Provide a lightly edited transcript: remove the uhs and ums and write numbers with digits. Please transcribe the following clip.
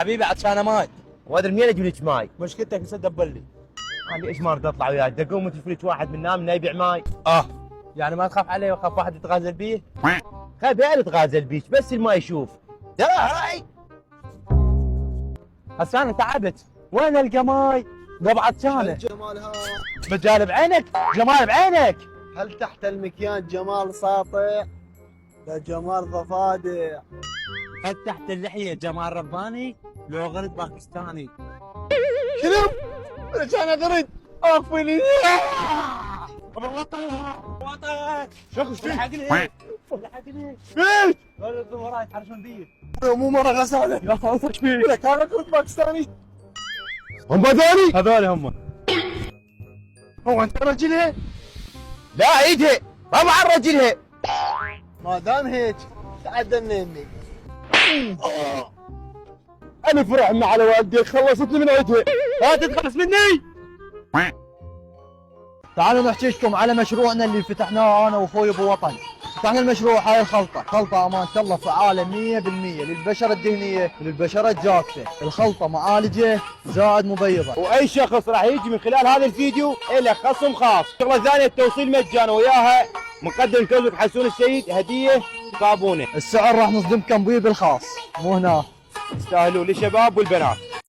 حبيبي عطشانه ماي. وادري منين اجيب لك ماي؟ مشكلتك هسه دبر لي. انا ليش ما اريد اطلع وياك؟ تقوم وتشوف لك واحد منا من يبيع ماي. يعني ما تخاف عليه وخاف واحد يتغازل بيه؟ خايف يعني اتغازل بيك بس الماي يشوف. هاي هسه انا تعبت، وين القى ماي؟ قبل عطشانه. جمال ها، مجال بعينك، جمال بعينك. هل تحت المكياج جمال ساطع؟ لا جمال ضفادع. هل تحت اللحيه جمال رباني؟ لو غرد باكستاني. شنو؟ رجعنا غرد اغفلي. وطن شخص فيه الحقني الحقني. فيش ولد وراي يتحرشون بي. مو مره غساله يا اخي ايش فيك؟ لك انا كنت باكستاني. هم هذولي؟ هذول هم. هو انت رجلها؟ لا ايدها ما مع رجلها. ما دام هيك تعدلنا يمي. انا فرحنا على والدي خلصتني من عيدها. لا تتخلص مني. تعالوا نحكي لكم على مشروعنا اللي فتحناه انا واخوي ابو وطن. فتحنا المشروع هاي الخلطة، خلطة امانة الله فعالة 100% للبشرة الدهنية وللبشرة الجافة، الخلطة معالجة زائد مبيضة. واي شخص راح يجي من خلال هذا الفيديو له خصم خاص. شغله ثانيه التوصيل مجانا وياها مقدم كوزك حسون السيد هديه صابونه. السعر راح نصدمكم بيه بالخاص، مو هنا. يستاهلوا للشباب والبنات.